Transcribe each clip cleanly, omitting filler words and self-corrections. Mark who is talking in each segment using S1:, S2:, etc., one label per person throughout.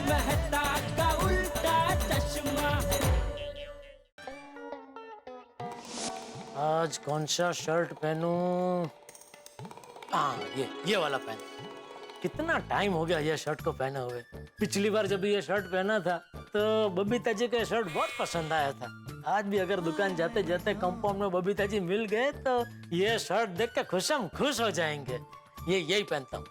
S1: मेहता का उल्टा चश्मा।
S2: आज कौन सा शर्ट पहनूं? हाँ, ये वाला पहन। कितना टाइम हो गया ये शर्ट को पहने हुए। पिछली बार जब ये शर्ट पहना था तो बबीता जी का शर्ट बहुत पसंद आया था। आज भी अगर दुकान जाते जाते कंपाउंड में बबीता जी मिल गए तो ये शर्ट देख के खुश हो जाएंगे। ये यही पहनता हूँ।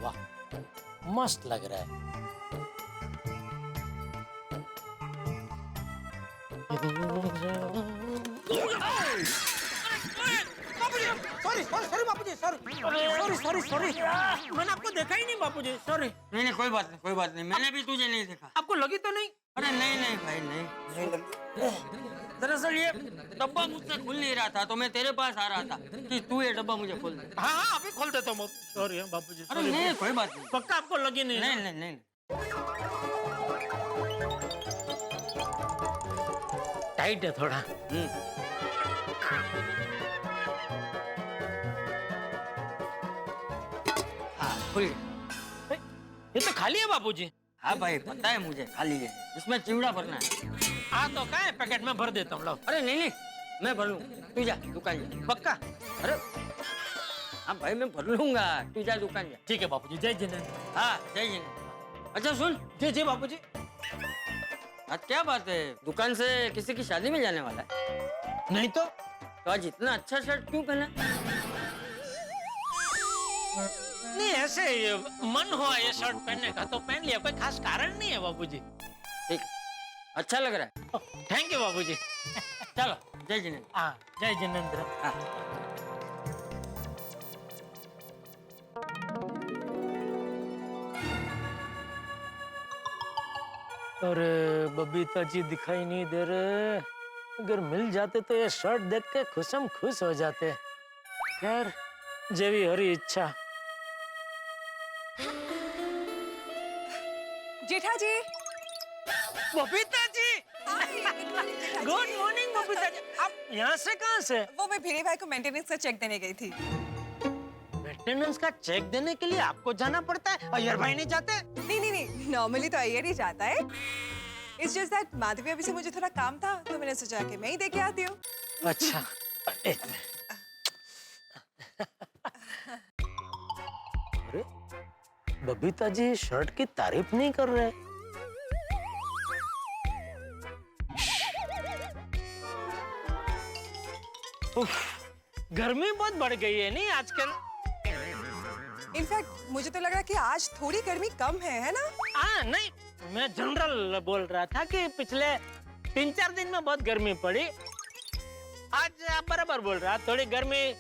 S2: वाह, मस्त लग रहा है। सॉरी मैंने आपको देखा ही नहीं बापूजी, सॉरी।
S3: नहीं कोई बात नहीं, मैंने भी तुझे नहीं देखा।
S2: आपको लगी तो नहीं?
S3: अरे नहीं भाई नहीं लगी। दरअसल ये डब्बा मुझसे खुल नहीं रहा था तो मैं तेरे पास आ रहा था कि तू ये डब्बा मुझे खोल दे।
S2: हाँ अभी खोल देता हूँ। सॉरी बापूजी।
S3: अरे नहीं कोई बात नहीं।
S2: पक्का आपको लगी नहीं?
S3: नहीं।
S2: टाइट है थोड़ा। ये तो खाली है बापूजी।
S3: हाँ भाई पता है मुझे, खाली है, इसमें चिवड़ा भरना है।
S2: हाँ तो क्या है, पैकेट में भर देता हूँ। लो।
S3: अरे नहीं मैं भर लूँ, तू जा दुकान जा।
S2: पक्का?
S3: अरे हाँ भाई मैं भर लूंगा, तू जा दुकान जा।
S2: ठीक है बापूजी, जय जिनेंद्र।
S3: हाँ जय जिनेंद्र। अच्छा सुन।
S2: जी बापूजी।
S3: आज क्या बात है, दुकान से किसी की शादी में जाने वाला है?
S2: नहीं तो
S3: आज इतना अच्छा शर्ट क्यों पहना?
S2: नहीं ऐसे मन हुआ ये शर्ट पहनने का तो पहन लिया, कोई खास कारण नहीं है बापूजी।
S3: ठीक, अच्छा लग रहा है।
S2: थैंक यू बापूजी।
S3: चलो जय जिनेंद्र।
S2: हाँ जय जिनेंद्र।
S3: हाँ।
S2: अरे बबीता जी दिखाई नहीं दे रहे। अगर मिल जाते तो ये शर्ट देख के खुश हो जाते। खैर जेवी हरी इच्छा।
S4: जेठा जी।
S2: बबीता जी। Good morning Babita ji. आप यहाँ से कहाँ से?
S4: वो मैं भिड़े भाई को मेंटेनेंस का चेक देने गई थी।
S2: मेंटेनेंस का चेक देने के लिए आपको जाना पड़ता है? अय्यर भाई नहीं जाते?
S4: नहीं नॉर्मली तो अय्यर ही जाता है। इट्स जस्ट दैट माधवी अभी से मुझे थोड़ा काम था तो मैंने सोचा कि मैं ही दे के आती हूँ।
S2: अच्छा अरे बबीता जी शर्ट की तारीफ नहीं कर रहे। गर्मी बहुत बढ़ गई है नहीं आजकल।
S4: इनफैक्ट मुझे तो लग रहा है कि आज थोड़ी गर्मी कम है ना?
S2: हाँ नहीं, मैं जनरल बोल रहा था कि पिछले 3-4 दिन में बहुत गर्मी पड़ी। आज आप बराबर बोल रहा, थोड़ी गर्मी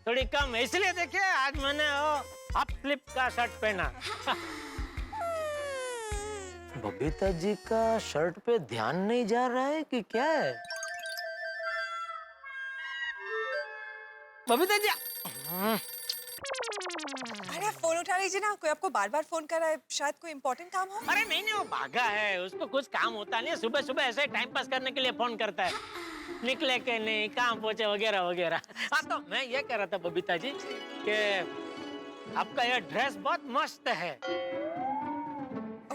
S2: थोड़ी कम है, इसलिए देखिए आज मैंने हाफ स्लीव का शर्ट पहना। बबीता जी का शर्ट पे ध्यान नहीं जा रहा है कि क्या है? बबीता जी
S4: अरे फोन उठा लीजिए ना, कोई आपको बार बार फोन कर रहा है, शायद कोई इम्पोर्टेंट काम हो।
S2: अरे नहीं वो भागा है, उसको कुछ काम होता नहीं, सुबह सुबह ऐसे टाइम पास करने के लिए फोन करता है, निकले के नहीं, काम पहुंचे वगैरह वगैरह। हाँ तो मैं ये कह रहा था बबीता जी कि आपका यह ड्रेस बहुत मस्त है।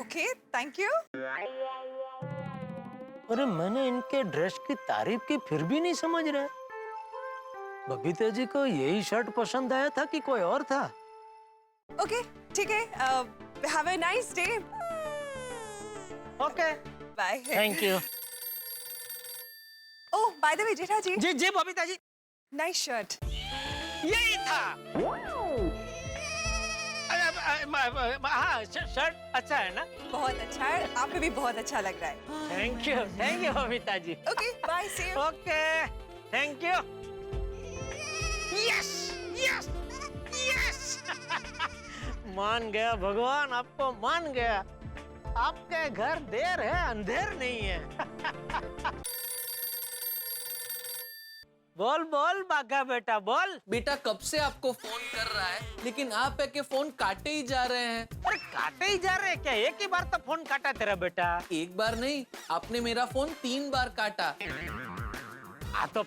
S4: Okay thank you.
S2: अरे मैंने इनके ड्रेस की तारीफ की फिर भी नहीं समझ रहे। बबीता जी को यही शर्ट पसंद आया था कि कोई और था?
S4: ओके ठीक है, have a nice day.
S2: Okay
S4: bye.
S2: Thank you.
S4: Oh by the way Jetha ji.
S2: जी जी बबीता जी।
S4: Nice shirt.
S2: यही था। हाँ शर्ट अच्छा है ना?
S4: बहुत अच्छा है, आप पे भी बहुत अच्छा लग रहा है।
S2: Thank you Babita ji.
S4: Okay bye see you.
S2: Okay thank you. Yes yes yes. मान गया भगवान, आपको मान गया। आपके घर देर है अंधेर नहीं है। बोल बोल बाघा बेटा बोल।
S5: बेटा कब से आपको फोन कर रहा है लेकिन आप है के फोन काटे ही जा रहे हैं।
S2: अरे काटे ही जा रहे हैं क्या? एक ही बार तो फोन काटा तेरा बेटा।
S5: एक बार नहीं, आपने मेरा फोन 3 बार काटा।
S2: हाँ तो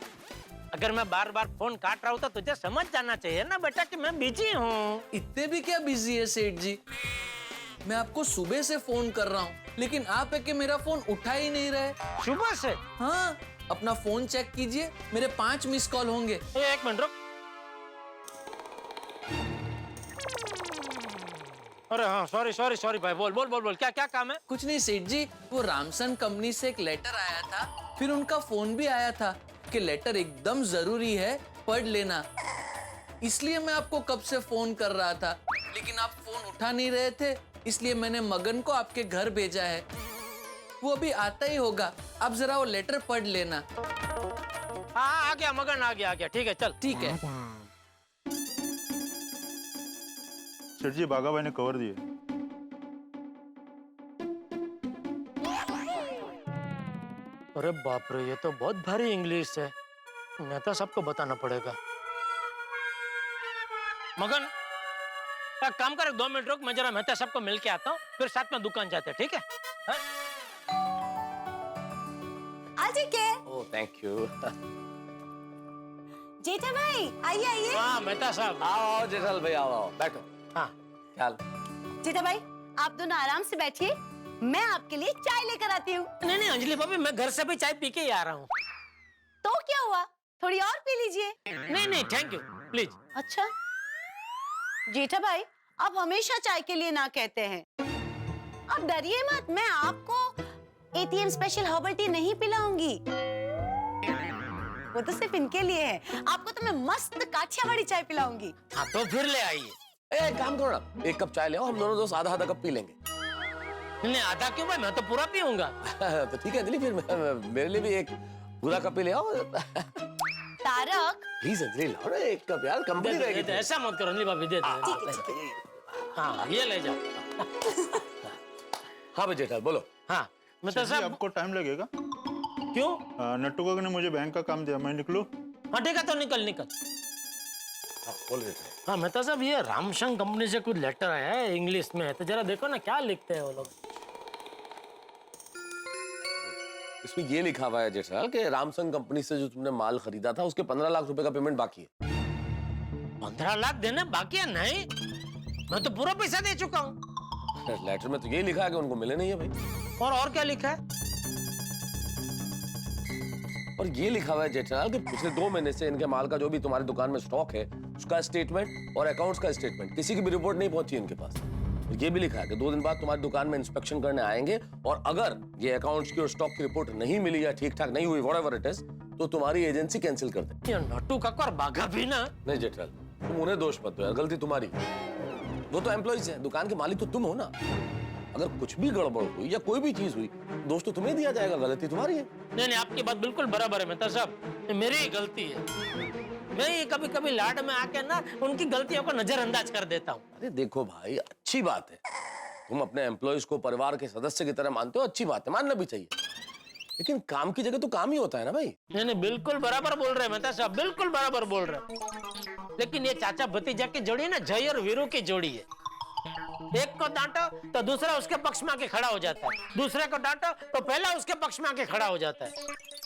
S2: अगर मैं बार बार फोन काट रहा हूँ तो तुझे समझ जाना चाहिए ना बेटा कि मैं बिजी हूँ।
S5: इतने भी क्या बिजी है सेठ जी? मैं आपको सुबह से फोन कर रहा हूँ, लेकिन आप है कि मेरा फोन उठा ही नहीं रहे।
S2: सुबह से?
S5: हाँ, अपना फोन चेक कीजिए, मेरे 5 मिस कॉल होंगे।
S2: एक मिनट रुक। अरे हाँ, सॉरी भाई, बोल क्या क्या काम है?
S5: कुछ नहीं सेठ जी, वो रामसन कंपनी से एक लेटर आया था, फिर उनका फोन भी आया था कि लेटर एकदम जरूरी है, पढ़ लेना। इसलिए मैं आपको कब से फोन कर रहा था, लेकिन आप फोन उठा नहीं रहे थे, इसलिए मैंने मगन को आपके घर भेजा है। वो अभी आता ही होगा, आप जरा वो लेटर पढ़ लेना।
S2: हाँ, आ गया मगन, आ गया। ठीक है, चल।
S5: ठीक है।
S6: सेठ जी, बाघा भाई ने कवर दिए।
S2: अरे बाप रे, ये तो बहुत भारी इंग्लिश है। मेहता साहब को बताना पड़ेगा। मगन, एक काम कर, 2 मिनट रुक, मैं जरा मेहता साहब को मिल के आता हूँ, फिर साथ में दुकान जाते हैं, ठीक है?
S7: आज के
S8: ओह थैंक यू।
S7: जेठा भाई आइए आइए।
S2: हाँ मेहता साहब।
S8: आओ जेठाल भाई, आओ बैठो।
S2: हाँ
S8: क्या हाल?
S7: जेठा भाई आप दोनों आराम से बैठिए, मैं आपके लिए चाय लेकर आती हूँ।
S2: नहीं अंजलि भाभी, मैं घर से भी चाय पी के ही आ रहा हूँ।
S7: तो क्या हुआ, थोड़ी और पी लीजिए।
S2: नहीं थैंक यू, प्लीज।
S7: अच्छा जेठा भाई, आप हमेशा चाय के लिए ना कहते हैं। आप डरिए मत, मैं आपको एटीएम स्पेशल हर्बल टी नहीं पिलाऊंगी, वो तो सिर्फ इनके लिए है। आपको तो मैं मस्त काठियावाड़ी चाय पिलाऊंगी।
S2: हाँ तो फिर ले आइए।
S8: एक काम करो ना, 1 कप चाय ले आओ, हम दोनों दोस्त आधा कप पी लेंगे।
S2: नहीं आधा क्यों भाई, मैं तो पूरा पीऊंगा।
S8: तो ठीक है अंजलि, फिर मेरे लिए भी 1 पूरा कप ही ले आओ।
S7: तारक
S8: प्लीज अंजलि, लाओ ना 1 कप यार, कंपनी रहेगी।
S2: ऐसा मत करो अंजलि भाभी, दे दे। हाँ ये ले जाओ।
S8: हाँ भाई जेठाल बोलो।
S2: हाँ मतलब
S6: सेठ जी, आपको टाइम लगेगा?
S2: क्यों?
S6: नट्टू काका ने मुझे बैंक का काम दिया, मैं निकलूं?
S2: हाँ ठीक है, तो निकल।
S8: बोल रहे थे।
S2: हाँ मेहता साहब, ये रामशंग कंपनी से कुछ लेटर आया है, इंग्लिश में है, तो जरा देखो ना क्या लिखते हैं वो लोग।
S8: इसमें ये लिखा हुआ है जेठाल कि रामसंग कंपनी से जो तुमने माल खरीदा था उसके 15 लाख रुपए का पेमेंट बाकी है।
S2: 15 लाख देने बाकी है? नहीं, मैं तो पूरा पैसा दे चुका हूँ।
S8: लेटर में तो ये लिखा है कि उनको मिले नहीं है भाई।
S2: और क्या लिखा है?
S8: और ये लिखा हुआ है जेठालाल कि पिछले 2 महीने से इनके माल का जो भी तुम्हारी दुकान में स्टॉक है उसका स्टेटमेंट और अकाउंट्स का स्टेटमेंट किसी की भी रिपोर्ट नहीं पहुंची इनके पास। और ये भी लिखा है कि 2 दिन बाद तुम्हारी दुकान में इंस्पेक्शन करने आएंगे और अगर ये अकाउंट्स की और स्टॉक की रिपोर्ट नहीं मिली या ठीक ठाक नहीं हुई, व्हाटएवर इट इज, तो तुम्हारी एजेंसी कैंसिल कर दे।
S2: ये नट्टू काका और बाघा भी ना।
S8: नहीं जेठालाल, तुम उन्हें दोष मत दो यार, गलती तुम्हारी। वो तो एम्प्लॉइज है, दुकान के मालिक तो तुम हो ना। अगर कुछ भी गड़बड़ हुई या कोई भी चीज हुई, दोष तो तुम्हें दिया जाएगा, गलती तुम्हारी है।
S2: नहीं आपकी बात बिल्कुल बराबर है मेहता साहब, ये मेरी ही गलती है। मैं ये कभी लाड में आके ना उनकी गलतियों को नजरअंदाज कर देता हूँ।
S8: अरे देखो भाई, अच्छी बात है, तुम अपने एम्प्लॉइज को परिवार के सदस्य की तरह मानते हो, अच्छी बात है, मानना भी चाहिए। लेकिन काम की जगह तो काम ही होता है ना भाई।
S2: नहीं बिल्कुल बराबर बोल रहे हैं मेहता साहब, बिल्कुल बराबर बोल रहे हैं। लेकिन ये चाचा भतीजा की जोड़ी है ना, जय और वीरू की जोड़ी है। एक को डांटो तो दूसरा उसके पक्ष में आके खड़ा हो जाता है, दूसरे को डांटो तो पहला उसके पक्ष में आके खड़ा हो जाता है।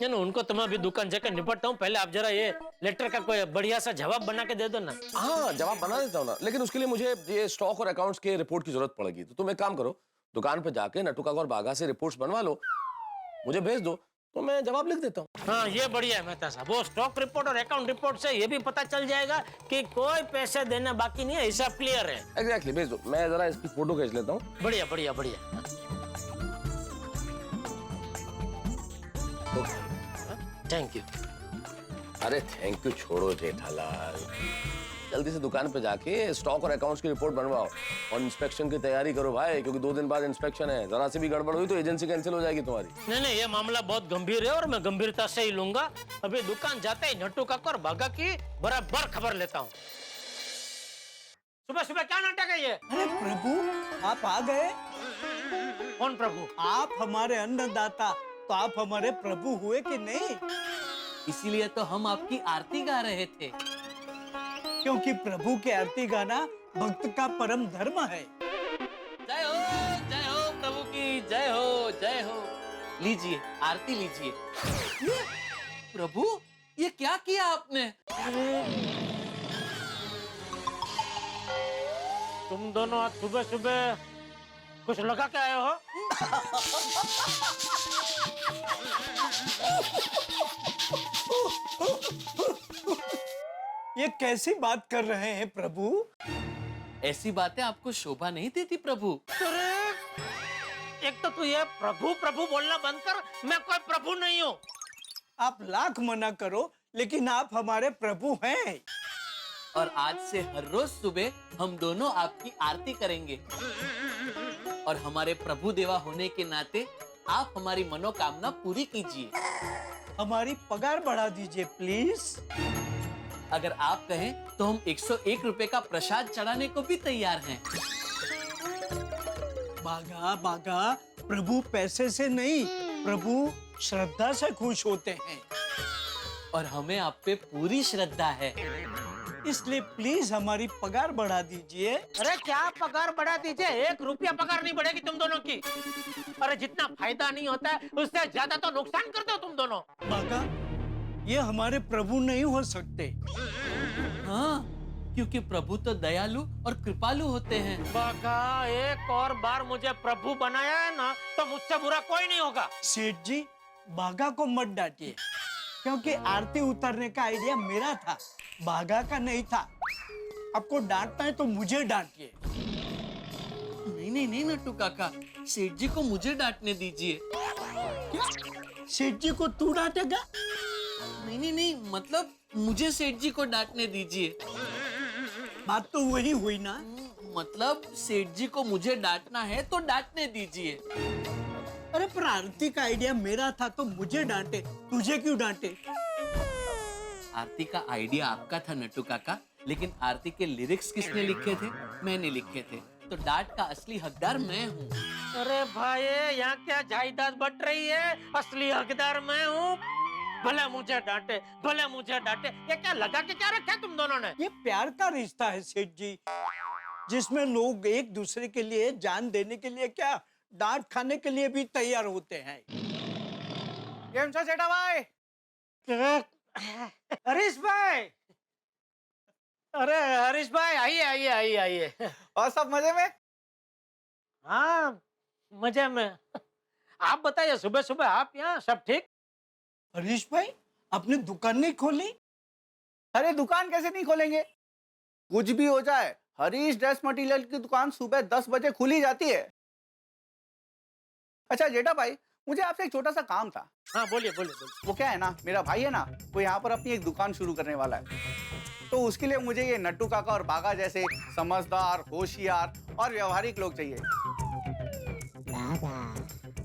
S2: उनको तो मैं अभी दुकान जाकर निपटता हूँ, पहले आप जरा ये लेटर का कोई बढ़िया सा जवाब बना के दे दो ना।
S8: हाँ जवाब बना देता हूँ ना, लेकिन उसके लिए मुझे ये स्टॉक और अकाउंट्स के रिपोर्ट की जरूरत पड़ेगी। तो तुम एक काम करो, दुकान पे जाके नट्टू काका और बाघा से रिपोर्ट्स बनवा लो, मुझे भेज दो, तो मैं जवाब लिख देता हूँ।
S2: हाँ ये बढ़िया है मेहता साहब, वो स्टॉक रिपोर्ट और अकाउंट रिपोर्ट से ये भी पता चल जाएगा कि कोई पैसे देना बाकी नहीं है, हिसाब क्लियर है।
S8: एग्जैक्टली, भेज दो, मैं जरा इसकी फोटो खींच लेता हूँ।
S2: बढ़िया बढ़िया बढ़िया। Thank you.
S8: अरे थैंक यू छोड़ो जेठालाल, जल्दी से दुकान पे जाके स्टॉक और अकाउंट्स की रिपोर्ट बनवाओ और इंस्पेक्शन की तैयारी करो भाई, क्योंकि 2 दिन बाद इंस्पेक्शन है। जरा से भी गड़बड़ हुई तो एजेंसी कैंसिल हो जाएगी तुम्हारी।
S2: नहीं ये मामला बहुत गंभीर है और मैं गंभीरता से ही लूंगा। अभी दुकान जाते ही नट्टू काका और बाघा की बराबर खबर लेता हूँ। सुबह सुबह क्या नाटक है ये?
S1: अरे प्रभु, आप आ गए।
S2: कौन प्रभु?
S1: आप हमारे अन्नदाता, तो आप हमारे प्रभु हुए कि नहीं?
S5: इसीलिए तो हम आपकी आरती गा रहे थे।
S1: क्योंकि प्रभु के आरती गाना भक्त का परम धर्म है।
S5: जय हो प्रभु की, जय हो जय हो। लीजिए आरती लीजिए। प्रभु ये क्या किया आपने?
S2: तुम दोनों आज सुबह सुबह कुछ लगा के आए हो?
S1: ये कैसी बात कर रहे हैं प्रभु?
S5: ऐसी बातें आपको शोभा नहीं देती प्रभु।
S2: अरे एक तो तू ये प्रभु प्रभु बोलना बंद कर, मैं कोई प्रभु नहीं हूँ।
S1: आप लाख मना करो लेकिन आप हमारे प्रभु हैं।
S5: और आज से हर रोज सुबह हम दोनों आपकी आरती करेंगे। और हमारे प्रभु देवा होने के नाते आप हमारी मनोकामना पूरी कीजिए।
S1: हमारी पगार बढ़ा दीजिए प्लीज।
S5: अगर आप कहें तो हम 101 रुपए का प्रसाद चढ़ाने को भी तैयार हैं।
S1: बागा बागा, प्रभु पैसे से नहीं, प्रभु श्रद्धा से खुश होते हैं।
S5: और हमें आप पे पूरी श्रद्धा है।
S1: इसलिए प्लीज हमारी पगार बढ़ा दीजिए।
S2: अरे क्या पगार बढ़ा दीजिए? 1 रुपया पगार नहीं बढ़ेगी तुम दोनों की। अरे जितना फायदा नहीं होता है उससे ज्यादा तो नुकसान करते हो तुम दोनों।
S1: बागा, ये हमारे प्रभु नहीं हो सकते।
S5: हाँ, क्योंकि प्रभु तो दयालु और कृपालु होते हैं।
S2: बाका, एक और बार मुझे प्रभु बनाया है ना तो मुझसे बुरा कोई नहीं होगा।
S1: सेठ जी, बागा को मत डांटिए, क्योंकि आरती उतारने का आइडिया मेरा था, बागा का नहीं था। आपको डांटना है तो मुझे डांटिए।
S5: नहीं नट्टू काका, सेठ जी को मुझे डांटने दीजिए।
S1: सेठ जी को तू डांटेगा?
S5: नहीं, मतलब मुझे सेठ जी को डांटने दीजिए।
S1: बात तो वही हुई ना।
S5: मतलब सेठ जी को मुझे डांटना है तो डांटने दीजिए।
S1: अरे पर आरती का आइडिया मेरा था तो मुझे डांटे, तुझे क्यों डांटे?
S5: आरती का आइडिया आपका था नट्टू काका, लेकिन आरती के लिरिक्स किसने लिखे थे? मैंने लिखे थे, तो डांट का असली हकदार मैं हूँ।
S2: अरे भाई, यहाँ क्या जायदाद बट रही है? असली हकदार मैं हूँ। भले मुझे डांटे, भले मुझे डांटे। ये क्या लगा के क्या रखा है तुम दोनों ने?
S1: ये प्यार का रिश्ता है सेठ जी, जिसमें लोग एक दूसरे के लिए जान देने के लिए क्या, डांट खाने के लिए भी तैयार होते हैं।
S9: કેમ છો જેઠા ભાઈ?
S2: हरीश भाई, अरे हरीश भाई, आइए।
S9: और सब मजे में?
S2: हाँ, मजे में। आप बताइए, सुबह सुबह आप यहाँ, सब ठीक?
S1: हरीश भाई, आपने दुकान नहीं खोली?
S9: अरे दुकान कैसे नहीं खोलेंगे? कुछ भी हो जाए, हरीश ड्रेस मटेरियल की दुकान सुबह 10 बजे खुली जाती है। अच्छा जेठा भाई, मुझे आपसे एक छोटा सा काम था।
S2: हाँ बोलिए।
S9: वो क्या है ना, मेरा भाई है ना, वो यहाँ पर अपनी एक दुकान शुरू करने वाला है। तो उसके लिए मुझे ये नट्टू काका और बागा जैसे समझदार, होशियार और व्यवहारिक लोग चाहिए।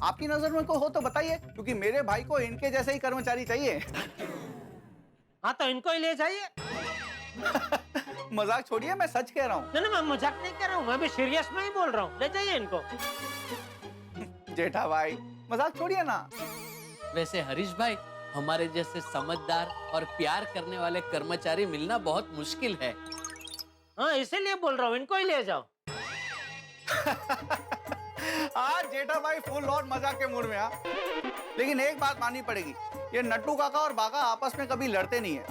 S9: आपकी नजर में कोई हो तो बताइए, क्योंकि मेरे भाई को इनके जैसे ही कर्मचारी चाहिए।
S2: हाँ तो इनको ही ले जाइए।
S9: मजाक छोड़िए, मैं सच कह रहा हूँ।
S2: नहीं, मैं मजाक नहीं कर रहा हूँ, मैं भी सीरियस में ही बोल रहा हूँ। ले जाइए इनको।
S9: जेठा भाई, मजाक छोड़िए ना।
S5: वैसे हरीश भाई, हमारे जैसे समझदार और प्यार करने वाले कर्मचारी मिलना बहुत मुश्किल है।
S2: हाँ, इसीलिए बोल रहा हूँ, इनको ही ले जाओ।
S9: आज जेठा भाई फुल ऑन मजाक के मूड में। लेकिन एक बात माननी पड़ेगी, ये नट्टू काका और बागा आपस में कभी लड़ते नहीं है।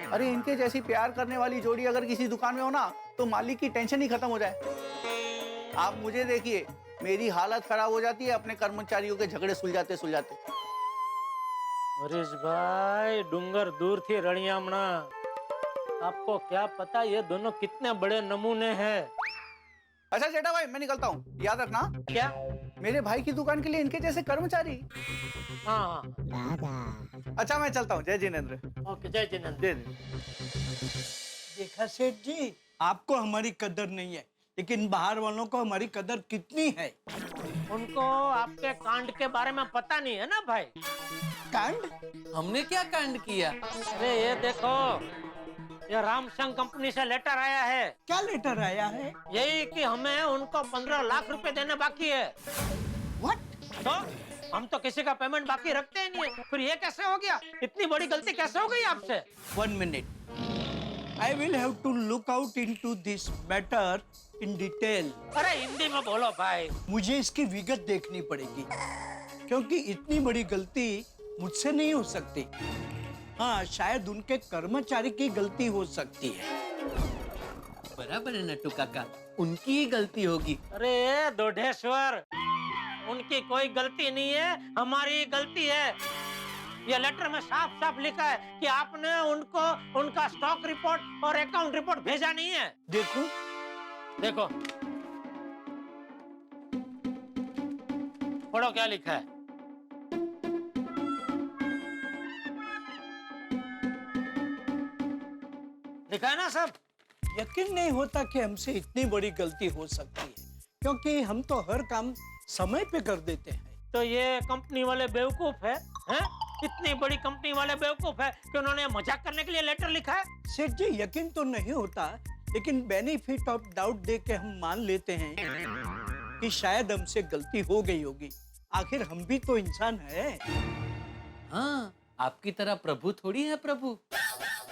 S9: अरे इनके जैसी प्यार करने वाली जोड़ी अगर किसी दुकान में हो ना, तो मालिक की टेंशन ही खत्म हो जाए। आप मुझे देखिए, मेरी हालत खराब हो जाती है, अपने कर्मचारियों के झगड़े सुलझाते सुलझाते।
S2: हरीश भाई, डूंगर दूर थी रड़ियामणा। आपको क्या पता ये दोनों कितने बड़े नमूने हैं।
S9: अच्छा जेठा भाई, मैं निकलता हूँ, याद रखना।
S2: क्या?
S9: मेरे भाई की दुकान के लिए इनके जैसे कर्मचारी।
S2: हाँ।
S9: अच्छा मैं चलता हूँ, जय जिनेंद्र।
S2: ओके, जय जिनेंद्र।
S9: जय।
S1: देखा सेठ जी, आपको हमारी कदर नहीं है, लेकिन बाहर वालों को हमारी कदर कितनी है।
S2: उनको आपके कांड के बारे में पता नहीं है ना भाई।
S1: कांड?
S5: हमने क्या कांड किया?
S2: अरे ये देखो, ये रामसंग कंपनी से लेटर आया है।
S1: क्या लेटर आया है?
S2: यही कि हमें उनको 15 लाख रुपए देने बाकी है।
S1: व्हाट?
S2: तो हम तो किसी का पेमेंट बाकी रखते ही नहीं है, फिर ये कैसे हो गया? इतनी बड़ी गलती कैसे हो गई आपसे?
S1: 1 minute. I will have to look out into this matter in detail.
S2: अरे हिंदी में बोलो भाई।
S1: मुझे इसकी विगत देखनी पड़ेगी। क्योंकि इतनी बड़ी गलती मुझसे नहीं हो सकती। हाँ, शायद उनके कर्मचारी की गलती हो सकती है।
S5: बराबर है नट्टू काका, उनकी ही गलती होगी।
S2: अरे दोढेश्वर, उनकी कोई गलती नहीं है, हमारी गलती है। ये लेटर में साफ साफ लिखा है कि आपने उनको उनका स्टॉक रिपोर्ट और अकाउंट रिपोर्ट भेजा नहीं है।
S1: देखो
S2: देखो, पढ़ो क्या लिखा है। लिखा है ना सब।
S1: यकीन नहीं होता कि हमसे इतनी बड़ी गलती हो सकती है, क्योंकि हम तो हर काम समय पे कर देते हैं।
S2: तो ये कंपनी वाले बेवकूफ है, हैं? इतनी बड़ी कंपनी वाले बेवकूफ है कि उन्होंने मजाक करने के लिए लेटर लिखा है।
S1: सेठ जी, यकीन तो नहीं होता, लेकिन बेनिफिट ऑफ डाउट दे के हम मान लेते हैं कि शायद हमसे गलती हो गई होगी। आखिर हम भी तो इंसान है।
S5: हाँ, आपकी तरह प्रभु थोड़ी है प्रभु।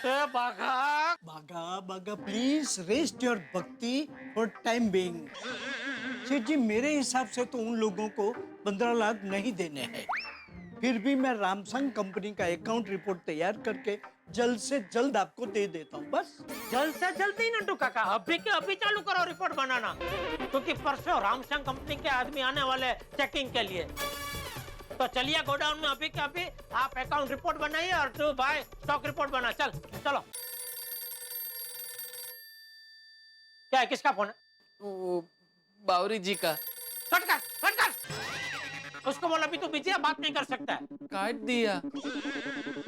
S2: बाघा
S1: बागा बागा, प्लीज रेस्ट योर भक्ति फॉर टाइम बीइंग। सेठ जी, मेरे हिसाब से तो उन लोगों को 15 लाख नहीं देने हैं। फिर भी मैं रामसंग कंपनी का अकाउंट रिपोर्ट तैयार करके जल्द से जल्द आपको दे देता हूँ। बस
S2: जल्द से जल्द ही नट्टू काका, अभी के अभी चालू करो रिपोर्ट बनाना, क्योंकि परसों रामसंग कंपनी के आदमी आने वाले चेकिंग के लिए। तो चलिए गोडाउन में अभी के अभी आप अकाउंट रिपोर्ट बनाइए और तू भाई स्टॉक रिपोर्ट बना। चल चलो। क्या है, किसका फोन है?
S5: वो बावरी जी का।
S2: कट कर, कट कर। उसको बोला अभी तू बिजी है, बात नहीं कर सकता है।
S5: काट दिया।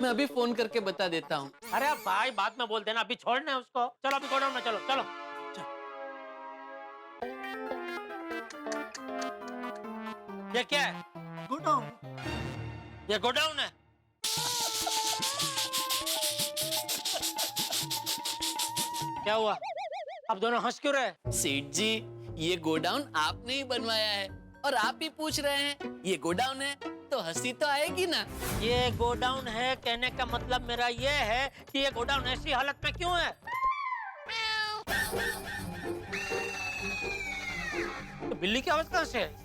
S5: मैं अभी फोन करके बता देता हूँ।
S2: अरे भाई बाद में बोल देना, अभी छोड़ना है उसको। चलो अभी गोडाउन में चलो, चलो। ये क्या है?
S1: गोडाउन।
S2: ये गोडाउन है। क्या हुआ? अब दोनों हंस क्यों रहे?
S5: सेठ जी, ये गोडाउन आपने ही बनवाया है और आप ही पूछ रहे हैं ये गोडाउन है, तो हंसी तो आएगी ना।
S2: ये गोडाउन है कहने का मतलब मेरा ये है कि ये गोडाउन ऐसी हालत में क्यों है? तो बिल्ली की आवाज कहां से है?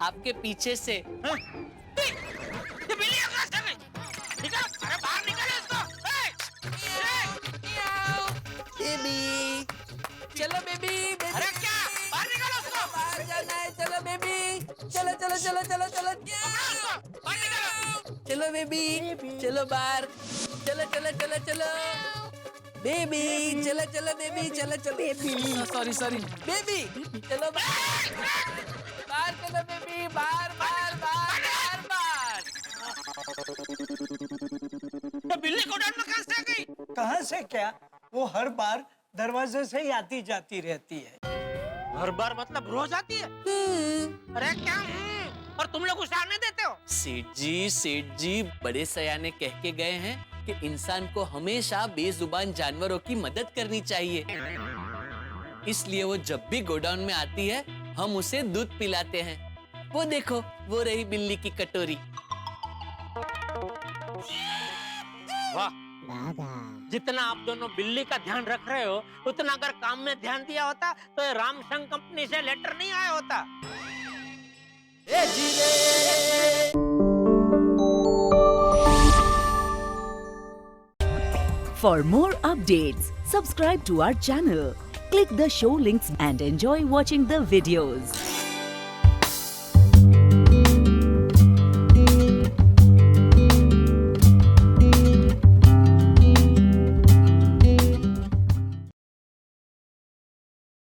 S5: आपके पीछे से।
S2: हाँ? ये बिल्ली कहां से गई? निकल, अरे बाहर निकल इसको।
S5: बेबी, चलो बेबी, बेबी।
S2: अरे क्या? बाहर निकालो उसको।
S5: बाहर जाना है, चलो बेबी। चलो चलो चलो चलो चलो
S2: बाहर निकालो।
S5: चलो बेबी, चलो बाहर। चलो चलो चलो चलो बेबी, चलो चलो बेबी, चलो चलो बेबी। सॉरी सॉरी बेबी, चलो बाहर। बाहर चलो बेबी, बाहर बाहर बाहर बाहर बाहर।
S2: तो बिल्ली गोडाउन में कहां से आ गई?
S1: कहाँ से क्या, वो हर बार दरवाजे से ही आती जाती रहती है।
S2: हर बार मतलब रोज आती है? अरे क्या? और तुम लोग उसे आने देते हो?
S5: सेठ जी बड़े सयाने कह के गए हैं कि इंसान को हमेशा बेजुबान जानवरों की मदद करनी चाहिए। इसलिए वो जब भी गोडाउन में आती है, हम उसे दूध पिलाते हैं। वो देखो, वो रही बिल्ली की कटोरी।
S2: वाह, जितना आप दोनों बिल्ली का ध्यान रख रहे हो, उतना अगर काम में ध्यान दिया होता तो ये रामसंग कंपनी से लेटर नहीं आया होता।
S10: For more updates, subscribe to our channel, click the show links and enjoy watching the videos.